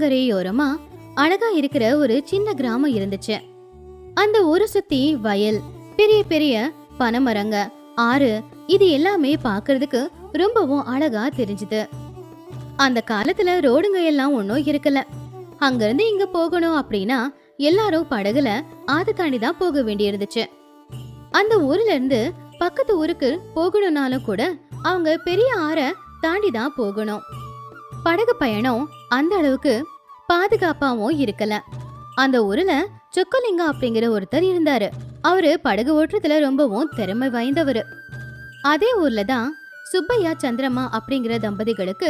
கரையோரமா அழகா இருக்கிற ஒரு சின்ன கிராமம் இருந்துச்சு. அந்த ஊரை சுத்தி வயல், பெரிய பெரிய பனைமரங்க, ஆறு, இது எல்லாமே பாக்குறதுக்கு ரொம்பவும் அழகா தெரிஞ்சுது. அந்த காலத்துல ரோடுங்க எல்லாம் ஒன்னும் இருக்கல. அங்கிருந்து இங்க போகணும் அப்படின்னா எல்லாரும் படகுல ஆத்து தாண்டி தான் போக வேண்டி இருந்துச்சு. அந்த ஊர்ல இருந்து பக்கத்து ஊருக்கு போகணும்னாலும் கூட அவங்க பெரிய ஆற தாண்டி தான் போகணும். படகு பயணம் அந்த அளவுக்கு பாதுகாப்பாவும் இருக்கல. அந்த ஊர்ல சொக்கலிங்கம் அப்படிங்கிற ஒருத்தர் இருந்தாரு. அவரு படகு ஓட்டுறதுல ரொம்பவும் திறமை வாய்ந்தவரு. அதே ஊர்ல தான் சுப்பையா சந்திரம்மா அப்படிங்கிற தம்பதிகளுக்கு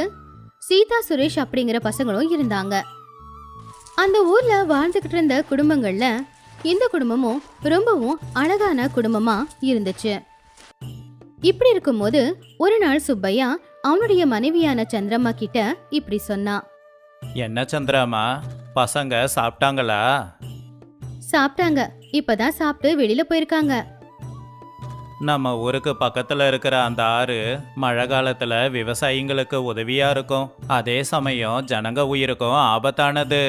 சீதா சுரேஷ் அப்படிங்கிற பசங்களும் இருந்தாங்க. அந்த ஊர்ல வாழ்ந்துகிட்டு இருந்த குடும்பங்கள்ல இந்த குடும்பமும் ரொம்பவும் அழகான குடும்பமா இருந்துச்சு. இப்படி இருக்கும்போது ஒரு நாள் சுப்பையா அவனுடைய மனைவியான சந்திரம்மா கிட்ட இப்படி சொன்னான். என்ன சந்திரம்மா, பசங்க சாப்பிட்டாங்களா? சாப்பிட்டாங்க, இப்பதான் சாப்பிட்டு வெளியில போயிருக்காங்க. நம்ம ஊருக்கு பக்கத்துல இருக்கிற அந்த ஆறு மழை காலத்துல விவசாயிங்களுக்கு உதவியா இருக்கும். அதே சமயம் ஜனங்க உயிருக்கும் ஆபத்தானது.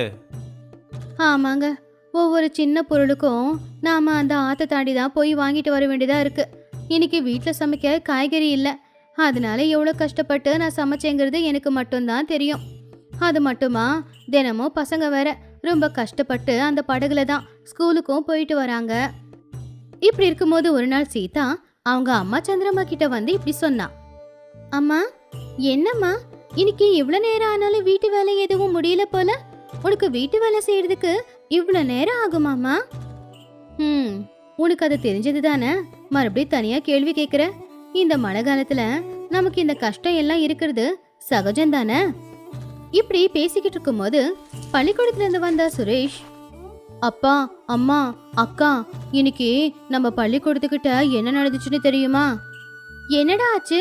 ஆமாங்க, ஒவ்வொரு சின்ன பொருளுக்கும் நாம அந்த ஆத்த தாண்டி தான் போய் வாங்கிட்டு வர வேண்டியதா இருக்கு. இன்னைக்கு வீட்டுல சமைக்க காய்கறி இல்ல, அதனால எவ்வளவு கஷ்டப்பட்டு நான் சமைச்சேங்கிறது எனக்கு மட்டும்தான் தெரியும். அது மட்டுமா, தினமும் பசங்க வேற ரொம்ப கஷ்டப்பட்டு அந்த படகுல தான் ஸ்கூலுக்கும் போயிட்டு வராங்க. இப்படி இருக்கும்போது ஒரு நாள் சீதா அவங்க அம்மா சந்திரம்மா கிட்ட வந்து இப்படி சொன்னா. அம்மா, என்னம்மா இன்னைக்கு இவ்வளவு நேரம் ஆனாலும் வீட்டு வேலை எதுவும் முடியல போல? உனக்கு வீட்டு வேலை செய்யறதுக்கு இவ்வளவு நேரம் ஆகுமாமா? உனக்கு அது தெரிஞ்சது தானே, மறுபடியும் தனியா கேள்வி கேக்குற? இந்த மழை காலத்துல நமக்கு இந்த கஷ்டம் எல்லாம் இருக்கிறது சகஜம் தானே? இப்படி பேசிக்கிட்டு இருக்கும் போது பள்ளிக்கூடத்துல இருந்து வந்த சுரேஷ், அப்பா, அம்மா, அக்கா, இன்னைக்கு நம்ம பள்ளிக்கூடத்துக்கிட்ட என்ன நடந்துச்சுன்னு தெரியுமா? என்னடா ஆச்சு?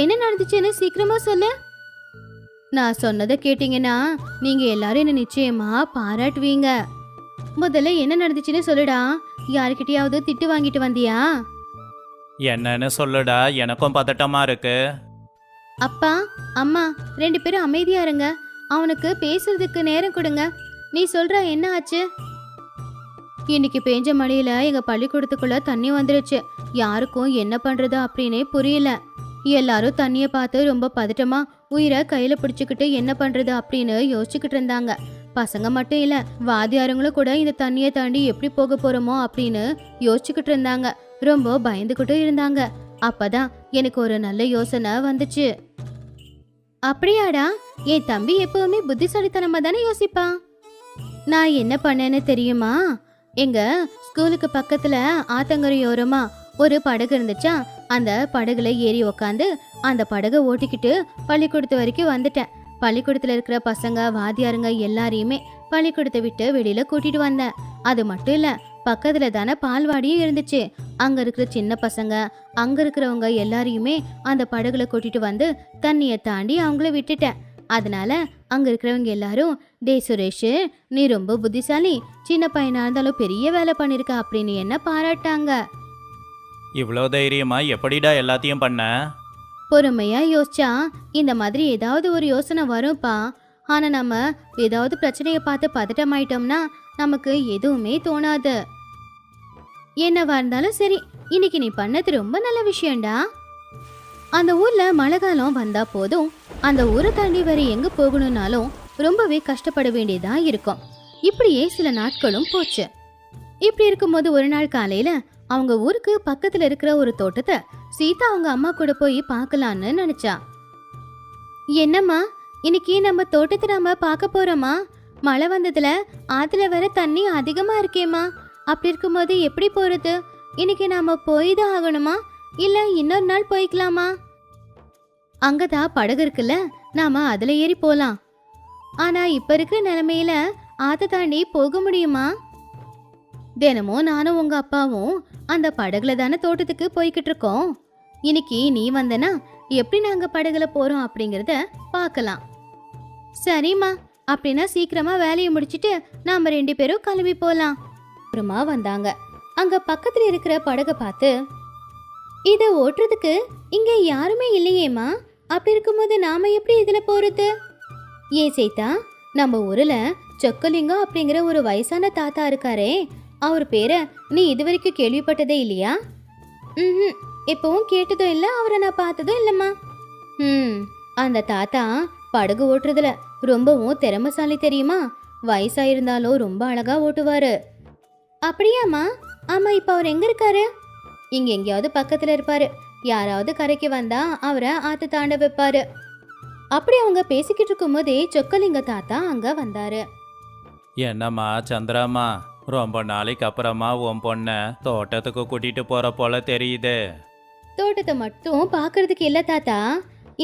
என்ன நடந்துச்சுன்னு சீக்கிரமா சொல்லு. நான் சொன்னதை கேட்டீங்கன்னா நீங்க எல்லாரும் என்ன நிச்சயமா பாராட்டுவீங்க. முதல்ல என்ன நடந்துச்சுன்னு சொல்லுடா. யாருக்கிட்டயாவது திட்டு வாங்கிட்டு வந்தியா? என்னன்னு சொல்லுடா, எனக்கும் பதட்டமா இருக்கு. அப்பா, அம்மா, 2 பேரும் அமைதியா இருங்க. அவனுக்கு பேசுறதுக்கு நேரம் கொடுங்க. நீ சொல்ற, என்ன ஆச்சு? இன்னைக்கு பெஞ்ச மழையில எங்க பள்ளிக்கூடத்துக்குள்ள தண்ணி வந்துருச்சு. யாருக்கும் என்ன பண்றது அப்படின்னே புரியல. எல்லாரும் தண்ணிய பார்த்து ரொம்ப பதட்டமா உயிரை கையில பிடிச்சுக்கிட்டு என்ன பண்றது அப்படின்னு யோசிச்சுக்கிட்டு இருந்தாங்க. பசங்க மட்டும் இல்ல, வாத்தியாரங்களும் கூட இந்த தண்ணியை தாண்டி எப்படி போக போறோமோ அப்படின்னு யோசிச்சுக்கிட்டு இருந்தாங்க. ரொம்ப பயந்துகிட்டும் இருந்தாங்க. அப்பதான் எனக்கு ஒரு நல்ல யோசனை வந்துச்சு. அப்படியாடா? என் தம்பி எப்பவுமே புத்திசாலித்தனமா தானே யோசிப்பான். நான் என்ன பண்ணேன்னு தெரியுமா? எங்க ஸ்கூலுக்கு பக்கத்துல ஆத்தங்கரையோரமா ஒரு படகு இருந்துச்சா, அந்த படகுல ஏறி உக்காந்து அந்த படகை ஓட்டிக்கிட்டு பள்ளிக்கூடத்து வரைக்கும் வந்துட்டேன். பள்ளிக்கூடத்துல இருக்கிற பசங்க, வாத்தியாருங்க எல்லாரையுமே பள்ளிக்கூடத்தை விட்டு வெளியில கூட்டிட்டு வந்தேன். அது மட்டும் இல்ல, பக்கத்துல தானே பால்வாடியும் இருந்துச்சு. அங்க இருக்கிற சின்ன பசங்க, அங்க இருக்கிறவங்க எல்லாரையுமே அந்த படகுல கூட்டிட்டு வந்து தண்ணியை தாண்டி அவங்கள விட்டுட்டேன். அதனால அங்க இருக்கிறவங்க எல்லாரும், டே சுரேஷ், நீ ரொம்ப புத்திசாலி, சின்ன பையனா இருந்தாலும் பெரிய வேலை பண்ணிருக்க அப்படின்னு என்ன பாராட்டாங்க. இவ்வளோ தைரியமா எப்படிடா எல்லாத்தையும் பண்ண? பொறுமையா யோசிச்சா இந்த மாதிரி ஏதாவது ஒரு யோசனை வரும்பா. ஆனா நம்ம ஏதாவது பிரச்சனையை பார்த்து பதட்டமாயிட்டோம்னா நமக்கு எதுவுமே தோணாது. என்னவா இருந்தாலும் சரி, இன்னைக்கு நீ பண்ணது ரொம்ப நல்ல விஷயம்டா. அந்த ஊர்ல மழை காலம் வந்தா போதும், அந்த ஊரை தாண்டி வேற எங்க போகணும்னாலும் ரொம்பவே கஷ்டப்பட வேண்டியதா இருக்கும். இப்படியே சில நாட்களும் போச்சு. இப்படி இருக்கும்போது ஒரு நாள் காலையில அவங்க ஊருக்கு பக்கத்துல இருக்கிற ஒரு தோட்டத்தை சீதா அவங்க அம்மா கூட போய் பார்க்கலான்னு நினைச்சா. என்னம்மா, இன்னைக்கு நம்ம தோட்டத்தை நாம பார்க்க போறோமா? மழை வந்ததுல ஆத்துல வேற தண்ணி அதிகமா இருக்கேம்மா. அப்படி இருக்கும்போது எப்படி போறது? இன்னைக்கு நாம போய் தான் ஆகணுமா, இல்ல இன்னொரு நாள் போய்க்கலாமா? அங்கதான் படகு இருக்குல்ல, நாம அதுல ஏறி போலாம். ஆனா இப்ப இருக்கிற நிலைமையில ஆத்த தாண்டி போக முடியுமா? தினமும் நானும் உங்க அப்பாவும் அந்த படகுல தானே தோட்டத்துக்கு போய்கிட்டு இருக்கோம். இன்னைக்கு நீ வந்தனா எப்படி நாங்க படகுல போறோம் அப்படிங்கறத பார்க்கலாம். சரிம்மா, அப்படின்னா சீக்கிரமா வேலையை முடிச்சிட்டு நாம 2 பேரும் கிளம்பி போலாம். அப்புறமா வந்தாங்க. அங்க பக்கத்துல இருக்கிற படகை பார்த்து, இத ஓட்டுறதுக்கு இங்க யாருமே இல்லையேம்மா. அப்படி இருக்கும்போது நாம எப்படி இதுல போறது? ஏன் சீதா, நம்ம ஊர்ல சொக்கலிங்கம் அப்படிங்கிற ஒரு வயசான தாத்தா இருக்காரே, அவர் பேரை நீ இதுவரைக்கும் கேள்விப்பட்டதே இல்லையா? ம், எப்பவும் கேட்டதும் இல்ல, அவரை நான் பார்த்ததும் இல்லம்மா. அந்த தாத்தா படகு ஓட்டுறதுல ரொம்பவும் திறமைசாலி தெரியுமா? வயசாயிருந்தாலும் ரொம்ப அழகா ஓட்டுவாரு. அப்படியாம்மா? ஆமா, இப்ப அவர் எங்க இருக்காரு? இங்க எங்கேயாவது பக்கத்துல இருப்பாரு. யாராவது கரைக்கு வந்தா அவரை ஆத்து தாண்ட வைப்பாரு. அப்படி அவங்க பேசிக்கிட்டு இருக்கும் போதே சொக்கலிங்க தாத்தா அங்க வந்தாரு. என்னம்மா சந்திராம்மா, ரொம்ப நாளைக்கு அப்புறமா உன் பொண்ணை தோட்டத்துக்கு கூட்டிட்டு போற போல தெரியுது. தோட்டத்தை மட்டும் பாக்குறதுக்கு இல்ல தாத்தா,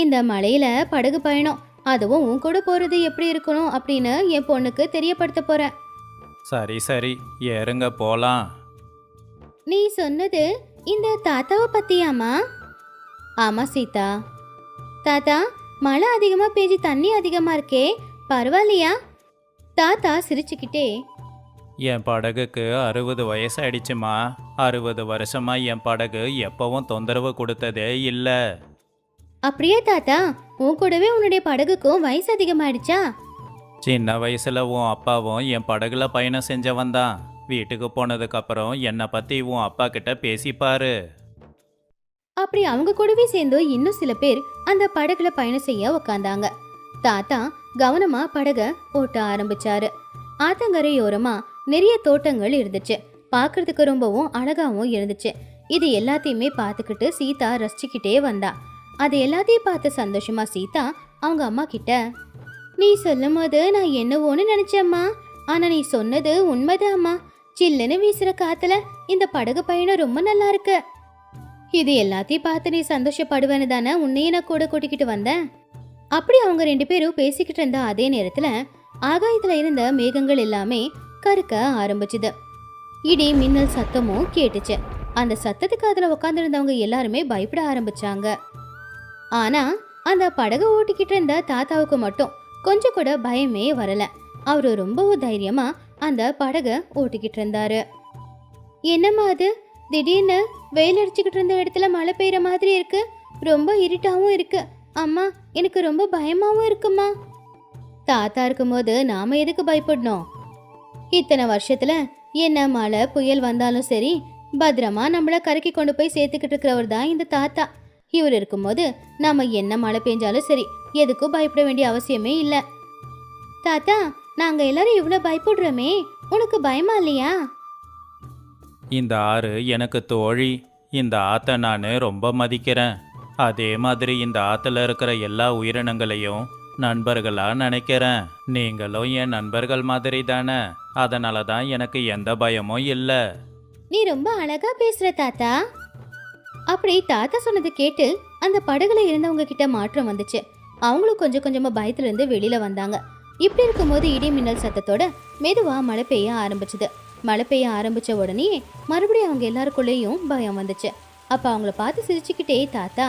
இந்த மலையில படகு பயணம், அதுவும் உன் கூட போறது எப்படி இருக்கணும் அப்படின்னு என் பொண்ணுக்கு தெரியப்படுத்த போறேன். சரி சரி, ஏறுங்க போலாம். நீ சொன்னது இந்த தாத்தாவை பத்தியாமா? ஆமா சீதா. தாத்தா, மழை அதிகமா பெய்ஞ்சு தண்ணி அதிகமா இருக்கே, பரவாயில்லையா? தாத்தா சிரிச்சுக்கிட்டே, என் படகுக்கு 60 வயசாயிடுச்சுமா. 60 வருஷமா என் படகு எப்பவும் தொந்தரவு கொடுத்ததே இல்லை. அப்படியே தாத்தா, உன் கூடவே உன்னுடைய படகுக்கும் வயசு அதிகமாயிடுச்சா? சின்ன வயசுல உன் அப்பாவும் என் படகுல பயணம் செஞ்சவன் தான். வீட்டுக்கு போனதுக்கு அப்புறம் என்னை பத்தி உன் அப்பா கிட்ட பேசிப்பாரு. அப்படி அவங்க கூடவே சேர்ந்து இன்னும் சில பேர் அந்த படகுல பயணம் செய்ய உக்காந்தாங்க. தாத்தா கவனமா படக ஓட்ட ஆரம்பிச்சாரு. ஆத்தங்கரையோரமா நிறைய தோட்டங்கள் இருந்துச்சு. பார்க்கறதுக்கு ரொம்பவும் அழகாவும் இருந்துச்சு. இது எல்லாத்தையுமே பார்த்துக்கிட்டு சீதா ரசிச்சுக்கிட்டே வந்தா. அது எல்லாத்தையும் பார்த்து சந்தோஷமா சீதா அவங்க அம்மா கிட்ட, நீ சொல்லும் போது நான் என்னவோன்னு நினைச்சேம்மா, ஆனா நீ சொன்னது உண்மைதான் அம்மா. சில்லுன்னு வீசுற காத்துல இந்த படகு பயணம் ரொம்ப நல்லா இருக்கு. இது எல்லாத்தையும் பார்த்து நீ சந்தோஷப்படுவேன்னு தானே உன்னையே நான் கூட கூட்டிக்கிட்டு வந்தேன். அப்படி அவங்க 2 பேரும் பேசிக்கிட்டு இருந்த அதே நேரத்துல ஆகாயத்துல இருந்த மேகங்கள் எல்லாமே கருக்க ஆரம்பிச்சுது. இடி மின்னல் சத்தமும் கேட்டுச்சு. அந்த சத்தத்துக்கு அதுல உட்காந்துருந்தவங்க எல்லாருமே பயப்பட ஆரம்பிச்சாங்க. ஆனா அந்த படகு ஓட்டிக்கிட்டு இருந்த தாத்தாவுக்கு மட்டும் கொஞ்சம் கூட பயமே வரல. அவரு ரொம்பவும் தைரியமா அந்த படக ஓட்டிக்கிட்டு இருந்தாரு. என்னம்மா அது, திடீர்னு வெயில் அடிச்சுக்கிட்டு இருந்த இடத்துல மழை பெய்யற மாதிரி இருக்கு, ரொம்ப இருட்டாவும் இருக்கு. அம்மா, எனக்கு ரொம்ப பயமாவும் இருக்குமா. தாத்தா இருக்கும்போது நாம எதுக்கு பயப்படணும்? இத்தனை வருஷத்துல என்ன மழை புயல் வந்தாலும் சரி, பத்திரமா நம்மள கரைக்கு கொண்டு போய் சேர்த்துக்கிட்டு இருக்கிறவர் தான் இந்த தாத்தா. இவர் இருக்கும்போது நாம என்ன மழை பெஞ்சாலும் சரி, எதுக்கும் பயப்பட வேண்டிய அவசியமே இல்ல. தாத்தா, நாங்க எல்லாரும் இவ்வளவு பயப்படுறோமே, உனக்கு பயமா இல்லையா? இந்த ஆறு எனக்கு தோழி. இந்த ஆத்தை நான் ரொம்ப மதிக்கிறேன். அதே மாதிரி இந்த ஆத்துல இருக்கிற எல்லா உயிரினங்களையும் நண்பர்களா நினைக்கிறேன். நீங்களும் என் நண்பர்கள் மாதிரி தானே, அதனால தான் எனக்கு எந்த பயமும் இல்லை. நீ ரொம்ப அழகா பேசுற தாத்தா. அப்படி தாத்தா சொன்னது கேட்டு அந்த படகுல இருந்தவங்க கிட்ட மாற்றம் வந்துச்சு. அவங்களும் கொஞ்சம் கொஞ்சமா பயத்துல இருந்து வெளியில வந்தாங்க. இப்படி இருக்கும்போது இடி மின்னல் சத்தத்தோட மெதுவா மழை பெய்ய ஆரம்பிச்சுது. மழை பெய்ய ஆரம்பிச்ச உடனே மறுபடியும் அவங்க எல்லாருக்குள்ளேயும் பயம் வந்துச்சு. அப்ப அவங்கள பார்த்து சிரிச்சுக்கிட்டே தாத்தா,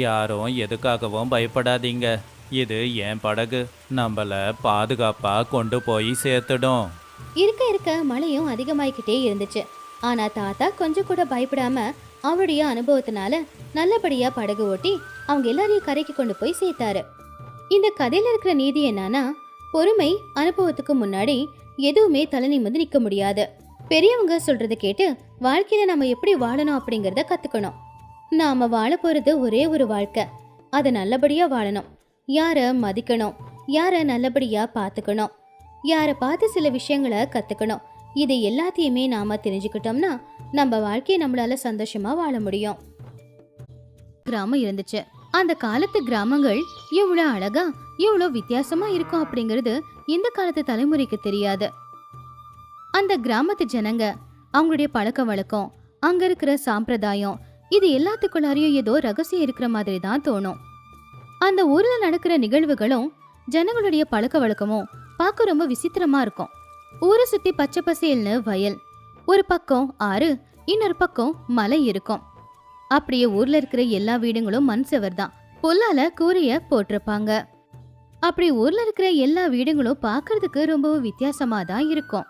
யாரும் எதுக்காகவும் பயப்படாதீங்க. இது என் படகு, நம்மள பாதுகாப்பா கொண்டு போய் சேர்த்துடும். இருக்க இருக்க மழையும் அதிகமாயிக்கிட்டே இருந்துச்சு. ஆனா தாத்தா கொஞ்சம் கூட பயப்படாம அவருடைய அனுபவத்தினால நல்லபடியா படகு ஓட்டி அவங்க எல்லாரையும் கரைக்கு கொண்டு போய் சேர்த்தாரு. இந்த கதையில இருக்கிற நீதி என்னன்னா, பொறுமை அனுபவத்துக்கு முன்னாடி எதுவுமே தலை நிமிர்ந்து நிக்க முடியாது. பெரியவங்க சொல்றத கேட்டு வாழ்க்கையில நம்ம எப்படி வாழணும் அப்படிங்கறத கத்துக்கணும். நாம வாழ போறது ஒரே ஒரு வாழ்க்கை, அதை நல்லபடியா வாழணும். யார மதிக்கணும், யார நல்லபடியா பாத்துக்கணும், யார பார்த்து சில விஷயங்களை கத்துக்கணும். இது எல்லாத்தையுமே நாம தெரிஞ்சுக்கிட்டோம்னா நம்ம வாழ்க்கையை நம்மளால சந்தோஷமா வாழ முடியும். கிராமம் இருந்துச்சு. அந்த காலத்து கிராமங்கள் எவ்வளவு அழகா எவ்வளவு வித்தியாசமா இருக்கும் அப்படிங்கிறது இந்த காலத்து தலைமுறைக்கு தெரியாது. அந்த கிராமத்து ஜனங்க அவங்களுடைய பழக்க வழக்கம், அங்க இருக்கிற சாம்பிரதாயம், இது எல்லாத்துக்குள்ளாரையும் ஏதோ ரகசியம் இருக்கிற மாதிரி தான் தோணும். அந்த ஊர்ல நடக்கிற நிகழ்வுகளும் ஜனங்களுடைய பழக்க வழக்கமும் பார்க்க ரொம்ப விசித்திரமா இருக்கும். ஊரை சுத்தி பச்சை பசேல்னு வயல், ஒரு பக்கம் ஆறு, இன்னொரு பக்கம் மலை இருக்கும். அப்படியே ஊர்ல இருக்கிற எல்லா வீடுகளும் மண் செவர் தான், புல்லால கூரைய போட்டிருப்பாங்க. அப்படி ஊர்ல இருக்கிற எல்லா வீடுகளும் பார்க்கறதுக்கு ரொம்பவும் வித்தியாசமா தான் இருக்கும்.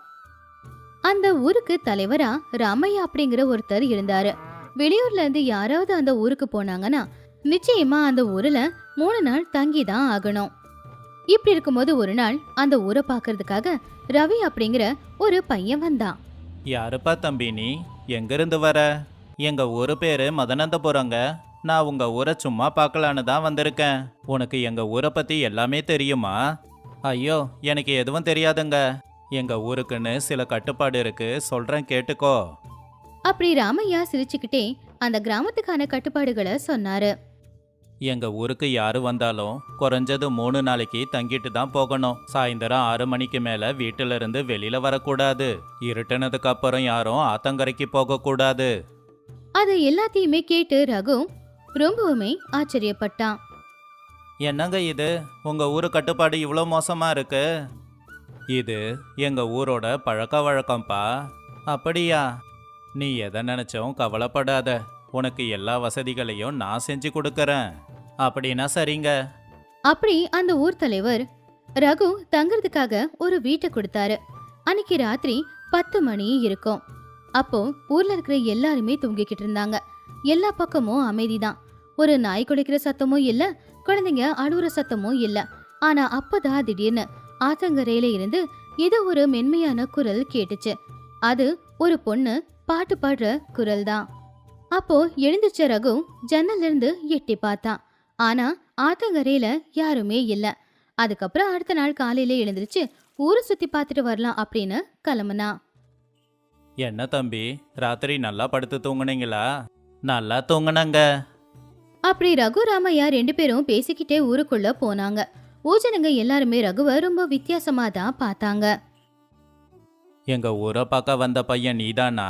அந்த ஊருக்கு தலைவரா ராமையா அப்படிங்கிற ஒருத்தர் இருந்தாரு. வெளியூர்ல இருந்து யாராவது அந்த ஊருக்கு போனாங்கன்னா நிச்சயமா அந்த ஊர்ல 3 நாள் தங்கி தான் ஆகணும். இப்படி இருக்கும்போது ஒரு நாள் அந்த ஊரை பார்க்கறதுக்காக ரவி அப்படிங்கிற ஒரு பையன் வந்தான். யாருப்பா தம்பி நீ? எங்கிருந்து வர? எங்க ஊரு பேரு மதனந்தபுரங்க. நான் உங்க ஊரை சும்மா பார்க்கலான்னு தான் வந்திருக்கேன். உனக்கு எங்க ஊரை பத்தி எல்லாமே தெரியுமா? ஐயோ, எனக்கு எதுவும் தெரியாதுங்க. எங்க ஊருக்குன்னு சில கட்டுப்பாடு இருக்கு, சொல்றேன் கேட்டுக்கோ. அப்படி ராமையா சிரிச்சுக்கிட்டே அந்த கிராமத்துக்கான கட்டுப்பாடுகளை சொன்னாரு. எங்க ஊருக்கு யாரு வந்தாலும் குறைஞ்சது 3 நாளைக்கு தங்கிட்டு தான் போகணும். சாயந்தரம் 6 மணிக்கு மேல வீட்டுல இருந்து வெளியில வரக்கூடாது. இருட்டுனதுக்கு அப்புறம் யாரும் ஆத்தங்கரைக்கு போகக்கூடாது. அது எல்லாத்தையுமே கேட்டு ரகு ரொம்பவுமே ஆச்சரியப்பட்டான். என்னங்க இது? உங்க ஊரு கட்டுப்பாடு இவ்வளோ மோசமா இருக்கு? இது எங்க ஊரோட பழக்க வழக்கம்ப்பா. அப்படியா? நீ எதை நினைச்சும் கவலைப்படாத. உனக்கு எல்லா வசதிகளையும் நான் செஞ்சு கொடுக்கறேன். அப்படின்னா சரிங்க. அப்படி அந்த ஊர் தலைவர் ரகு தங்கறதுக்காக ஒரு வீட்டை கொடுத்தாரு. அன்னைக்கு ராத்திரி 10 மணி இருக்கும். அப்போ ஊர்ல இருக்கிற எல்லாருமே தூங்கிக்கிட்டு இருந்தாங்க. எல்லா பக்கமும் அமைதிதான். ஒரு நாய் குலைக்கிற சத்தமும் இல்ல, குழந்தைங்க அழுவுற சத்தமும் இல்ல. ஆனா அப்பதான் திடீர்னு ஆத்தங்கரையில இருந்து ஏதோ ஒரு மென்மையான குரல் கேட்டுச்சு. அது ஒரு பொண்ணு பாட்டு பாடுற குரல் தான். அப்போ எழுந்துச்ச ரகு ஜன்னல்ல இருந்து எட்டி பார்த்தான். ஆனா ஆத்தங்கரையில யாருமே இல்ல. அதுக்கப்புறம் அடுத்த நாள் காலையில எழுந்திருச்சு ஊரை சுத்தி பார்த்துட்டு வரலாம் அப்படின்னு கிளம்புனா. என்ன தம்பி, ராத்திரி நல்லா படுத்து தூங்குனீங்களா? நல்லா தூங்குனங்க. அப்படி ரகு ராமையா 2 பேரும் பேசிக்கிட்டே ஊருக்குள்ள போனாங்க. ஊஜனங்க எல்லாருமே ரகுவை ரொம்ப வித்தியாசமா தான் பார்த்தாங்க. எங்க ஊரை பார்க்க வந்த பையன் நீதானா?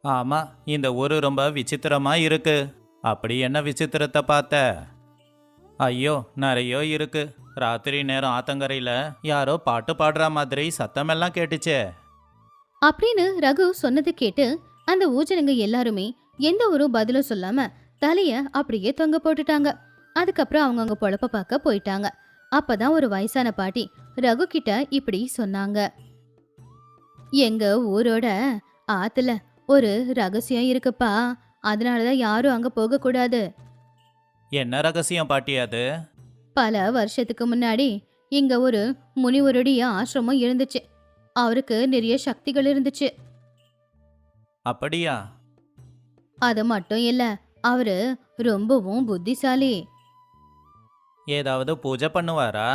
ஆமா, இந்த ஊரு ரொம்ப விசித்திரமா இருக்கு. அப்படி என்ன விசித்திரத்தை பார்த்த? ஐயோ, நிறைய இருக்கு. ராத்திரி நேரம் ஆத்தங்கரையில யாரோ பாட்டு பாடுற மாதிரி சத்தமெல்லாம் கேட்டுச்சே. அப்படின்னு ரகு சொன்னது கேட்டு அந்த ஊஜனங்க எல்லாருமே எந்த ஒரு பதிலும் சொல்லாம தலைய அப்படியே தொங்க போட்டுட்டாங்க. அதுக்கப்புறம் அவங்கவுங்க பொழப்ப பார்க்க போயிட்டாங்க. அப்பதான் ஒரு வயசான பாட்டி ரகு கிட்ட இப்படி சொன்னாங்க. எங்க ஊரோட ஆத்துல ஒரு ரகசியம் இருக்குப்பா, அதனாலதான் யாரும் அங்க போக கூடாது. என்ன ரகசியம் பாட்டி அது? பல வருஷத்துக்கு முன்னாடி இங்க ஒரு முனிவருடைய ஆசிரமம் இருந்துச்சு. அவருக்கு நிறைய சக்திகள் இருந்துச்சு. அப்படியா? அது மட்டும் இல்ல, அவரு ரொம்பவும் புத்திசாலி. ஏதாவது பூஜை பண்ணுவாரா?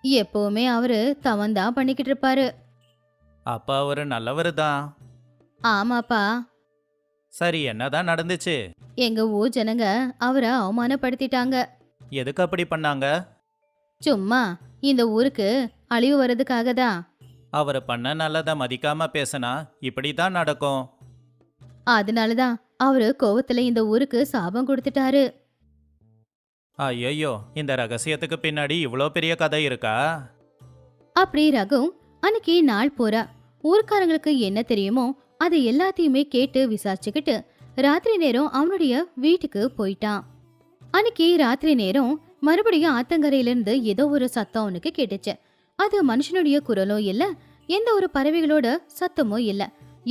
எப்பவுமே அவரு தவந்தான் பண்ணிக்கிட்டு இருப்பாரு. அப்ப அவரு நல்லவரு தான். ஆமாப்பா. சரி, என்னதான் நடந்துச்சு? எங்க ஊர் ஜனங்க அவரை அவமானப்படுத்திட்டாங்க. எதுக்கு அப்படி பண்ணாங்க? சும்மா இந்த ஊருக்கு அழிவு வர்றதுக்காக தான். அவர் பண்ண நல்லதை மதிக்காம பேசினா இப்படி தான் நடக்கும். அதனாலதான் அவரு கோவத்துல இந்த ஊருக்கு சாபம் கொடுத்துட்டாரு. ஐயோ, இந்த ரகசியத்துக்கு பின்னாடி இவ்வளோ பெரிய கதை இருக்கா? அப்படி ரகு அன்னைக்கு நாள் போறா ஊர்க்காரங்களுக்கு என்ன தெரியுமோ அது எல்லாத்தையுமே கேட்டு விசாரிச்சுக்கிட்டு ராத்திரி நேரம் அவனுடைய வீட்டுக்கு போயிட்டான். அன்னைக்கு ராத்திரி நேரம் மறுபடியும் ஆத்தங்கரையிலிருந்து ஏதோ ஒரு சத்தம் அவனுக்கு கேட்டுச்சு. அது மனுஷனுடைய குரலும் இல்ல, எந்த ஒரு பறவைகளோட சத்தமும் இல்ல.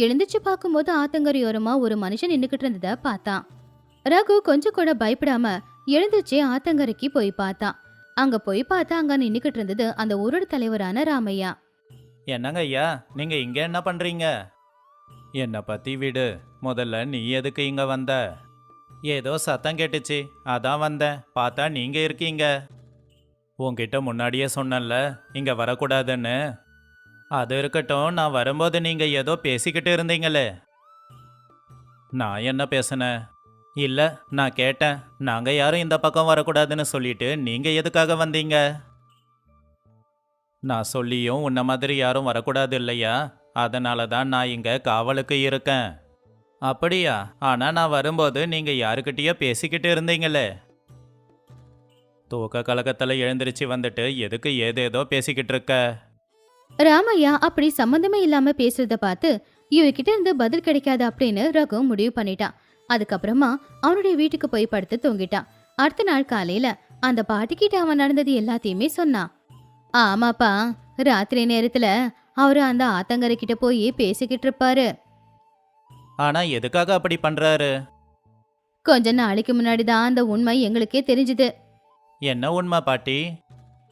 எழுந்துச்சு பார்க்கும்போது ஆத்தங்கரையோரமா ஒரு மனுஷன் நின்னுக்கிட்டு இருந்தத பார்த்தான். ரகு கொஞ்சம் கூட பயப்படாம எழுந்துச்சு ஆத்தங்கரைக்கு போய் பார்த்தான். அங்க போய் பார்த்தா அங்க நின்னுக்கிட்டு இருந்தது அந்த ஊரோட தலைவரான ராமையா. என்னங்க ஐயா, நீங்க இங்க என்ன பண்றீங்க? என்னை பத்தி விடு. முதல்ல நீ எதுக்கு இங்க வந்த? ஏதோ சத்தம் கேட்டுச்சு, அதான் வந்தேன். பார்த்தா நீங்க இருக்கீங்க. உன்கிட்ட முன்னாடியே சொன்னேன்ல இங்க வரக்கூடாதுன்னு. அது இருக்கட்டும், நான் வரும்போது நீங்க ஏதோ பேசிக்கிட்டு இருந்தீங்களே. நான் என்ன பேசினேன்? இல்ல, நான் கேட்டேன். நாங்க யாரும் இந்த பக்கம் வரக்கூடாதுன்னு சொல்லிட்டு நீங்க எதுக்காக வந்தீங்க? நான் சொல்லியும் உன்ன மாதிரி யாரும் வரக்கூடாது இல்லையா? அதனால தான் நான் இங்க காவலுக்கு இருக்கேன். அப்படியா? ஆனா நான் வரும்போது நீங்க யாருக்கிட்டயோ பேசிக்கிட்டு இருந்தீங்களே. தூக்க கலக்கத்துல எழுந்திருச்சு வந்துட்டு எதுக்கு ஏதேதோ பேசிக்கிட்டு இருக்க? ராமையா அப்படி சம்மந்தமே இல்லாம பேசுறத பார்த்து இவகிட்ட இருந்து பதில் கிடைக்காது அப்படின்னு ரகு முடிவு பண்ணிட்டான். அதுக்கப்புறமா அவனுடைய வீட்டுக்கு போய் படுத்து தூங்கிட்டான். அடுத்த நாள் காலையில அந்த பாட்டிக்கிட்ட அவன் நடந்தது எல்லாத்தையுமே சொன்னான். ஆமாப்பா, ராத்திரி நேரத்துல அவரு அந்த ஆத்தங்கரை கிட்ட போய் பேசிக்கிட்டு இருப்பாரு. ஆனா எதுக்காக அப்படி பண்றாரு? கொஞ்ச நாளைக்கு முன்னாடி தான் அந்த உண்மை எங்களுக்கே தெரிஞ்சுது. என்ன உண்மை பாட்டி?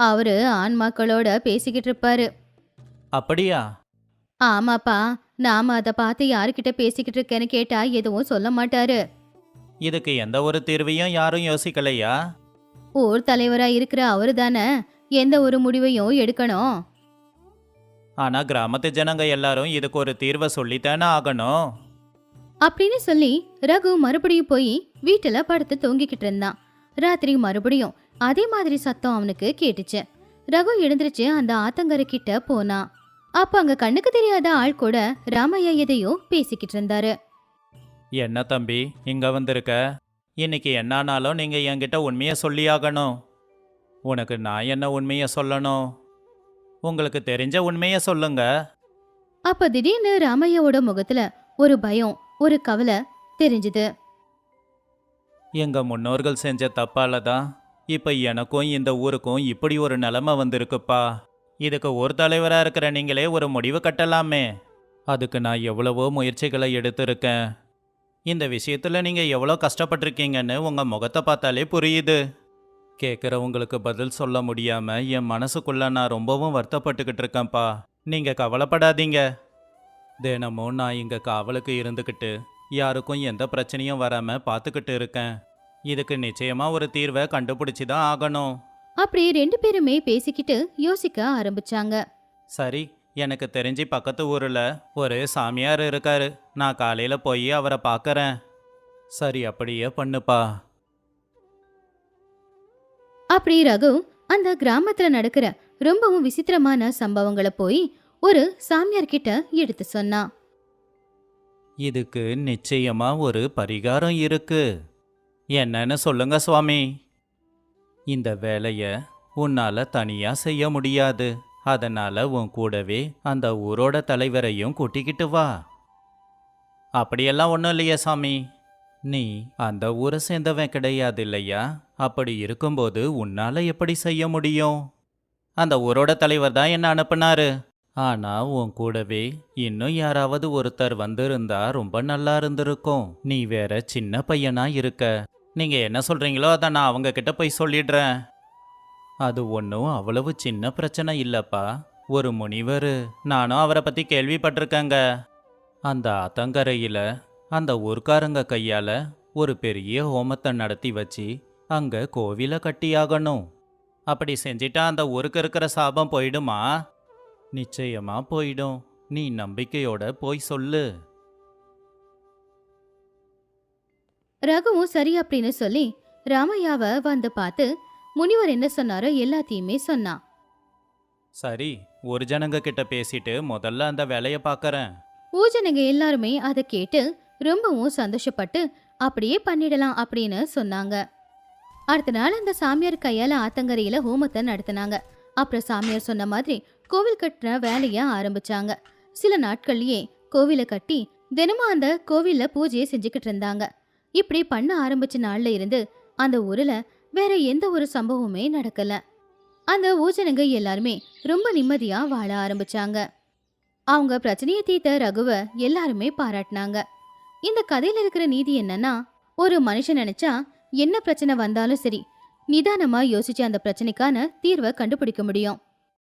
அவரு ஆண்மாக்களோட பேசிக்கிட்டு இருப்பாரு. அப்படியா? ஆமாப்பா, நாம அதை பார்த்து யாருக்கிட்ட பேசிக்கிட்டு இருக்கேன்னு கேட்டா எதுவும் சொல்ல மாட்டாரு. இதுக்கு எந்த ஒரு தீர்வையும் யாரும் யோசிக்கலையா? ஊர் தலைவரா இருக்கிற அவரு தானே எந்த ஒரு முடிவையும் எடுக்கணும். ஆனா கிராமத்து ஜனங்க எல்லாரும் இதுக்கு ஒரு தீர்வை சொல்லித்தானே ஆகணும். அப்படின்னு சொல்லி ரகு மறுபடியும் போய் வீட்டுல படுத்து தூங்கிக்கிட்டு இருந்தான். ராத்திரி மறுபடியும் அதே மாதிரி சத்தம் அவனுக்கு கேட்டுச்சு. ரகு எழுந்திருச்சு அந்த ஆத்தங்கரை கிட்ட போனான். அப்ப அங்க கண்ணுக்கு தெரியாத ஆள் கூட ராமையா எதையோ பேசிக்கிட்டு இருந்தாரு. என்ன தம்பி இங்க வந்திருக்க? இன்னைக்கு என்னானாலும் நீங்க என்கிட்ட உண்மையை சொல்லியாகணும். உனக்கு நான் என்ன உண்மையை சொல்லணும்? உங்களுக்கு தெரிஞ்ச உண்மையை சொல்லுங்க. அப்ப திடீர்னு ராமையாவோட முகத்துல ஒரு பயம், ஒரு கவலை தெரிஞ்சுது. எங்க முன்னோர்கள் செஞ்ச தப்பால தான் இப்ப எனக்கும் இந்த ஊருக்கும் இப்படி ஒரு நிலைமை வந்திருக்குப்பா. இதுக்கு ஊர் தலைவரா இருக்கிற நீங்களே ஒரு முடிவு கட்டலாமே. அதுக்கு நான் எவ்வளவோ முயற்சிகளை எடுத்திருக்கேன். இந்த விஷயத்துல நீங்க எவ்வளோ கஷ்டப்பட்டிருக்கீங்கன்னு உங்க முகத்தை பார்த்தாலே புரியுது. கேட்குறவங்களுக்கு பதில் சொல்ல முடியாம என் மனசுக்குள்ள நான் ரொம்பவும் வருத்தப்பட்டுக்கிட்டு இருக்கேன்ப்பா. நீங்க கவலைப்படாதீங்க. தினமும் நான் இங்க காவலுக்கு இருந்துக்கிட்டு யாருக்கும் எந்த பிரச்சனையும் வராம பார்த்துக்கிட்டு இருக்கேன். இதுக்கு நிச்சயமா ஒரு தீர்வை கண்டுபிடிச்சி தான் ஆகணும். அப்படி ரெண்டு பேருமே பேசிக்கிட்டு யோசிக்க ஆரம்பிச்சாங்க. சரி, எனக்கு தெரிஞ்சு பக்கத்து ஊரில் ஒரு சாமியார் இருக்காரு. நான் காலையில போய் அவரை பார்க்கறேன். சரி, அப்படியே பண்ணுப்பா. அப்படி ரகு அந்த கிராமத்துல நடக்கிற ரொம்பவும் விசித்திரமான சம்பவங்களை போய் ஒரு சாமியார் கிட்ட எடுத்து சொன்னான். இதுக்கு நிச்சயமா ஒரு பரிகாரம் இருக்கு. என்னன்னு சொல்லுங்க சுவாமி. இந்த வேலைய உன்னால தனியா செய்ய முடியாது. அதனால உன் கூடவே அந்த ஊரோட தலைவரையும் கூட்டிக்கிட்டு வா. அப்படியெல்லாம் ஒன்றும் இல்லையா சாமி. நீ அந்த ஊரை சேர்ந்தவன் கிடையாது இல்லையா? அப்படி இருக்கும்போது உன்னால எப்படி செய்ய முடியும்? அந்த ஊரோட தலைவர் தான் என்ன அனுப்புனாரு. ஆனா உன் கூடவே இன்னும் யாராவது ஒருத்தர் வந்திருந்தா ரொம்ப நல்லா இருந்திருக்கும். நீ வேற சின்ன பையனா இருக்க. நீங்க என்ன சொல்றீங்களோ அதை நான் அவங்க கிட்ட போய் சொல்லிடுறேன். அது ஒன்றும் அவ்வளவு சின்ன பிரச்சனை இல்லப்பா. ஒரு முனிவர், நானும் அவரை பத்தி கேள்விப்பட்டிருக்கேங்க. அந்த ஆத்தங்கரையில அந்த ஊர்க்காரங்க கையால ஒரு பெரிய ஹோமத்தை நடத்தி வச்சு அங்க கோவிலை கட்டியாகணும். அப்படி செஞ்சிட்டா அந்த ஊருக்கு இருக்கிற சாபம் போயிடுமா? நிச்சயமா போயிடும். நீ நம்பிக்கையோட போய் சொல்லு. ரகுவும் சரி அப்படின்னு சொல்லி ராமையாவை வந்து பார்த்து முனிவர் என்ன சொன்னாரோ எல்லாத்தையுமே சொன்னான். சரி, ஒரு ஜனங்க கிட்ட பேசிட்டு முதல்ல அந்த வேலையை பார்க்கறேன். ஊஜனங்க எல்லாருமே அதை கேட்டு ரொம்பவும் சந்தோஷப்பட்டு அப்படியே பண்ணிடலாம் அப்படின்னு சொன்னாங்க. அடுத்த நாள் அந்த சாமியார் கையால ஆத்தங்கரையில ஹோமத்தை நடத்தினாங்க. அப்புறம் சாமியார் சொன்ன மாதிரி கோவில் கட்டுற வேலைய ஆரம்பிச்சாங்க. சில நாட்கள்லயே கோவிலை கட்டி தினமும் அந்த கோவில்ல பூஜையை செஞ்சுக்கிட்டு இருந்தாங்க. இப்படி பண்ண ஆரம்பிச்ச நாள்ல இருந்து அந்த ஊர்ல வேற எந்த ஒரு சம்பவமே நடக்கல. அந்த ஊஜனங்க எல்லாருமே ரொம்ப நிம்மதியா வாழ ஆரம்பிச்சாங்க. அவங்க பிரச்சனையை தீர்த்த ரகுவ எல்லாருமே பாராட்டினாங்க. இந்த கதையில இருக்கிற நீதி என்னன்னா, ஒரு மனுஷன் நினைச்சா என்ன பிரச்சனை வந்தாலும் சரி, நிதானமா யோசிச்சு அந்த பிரச்சனைக்கான தீர்வை கண்டுபிடிக்க முடியும்.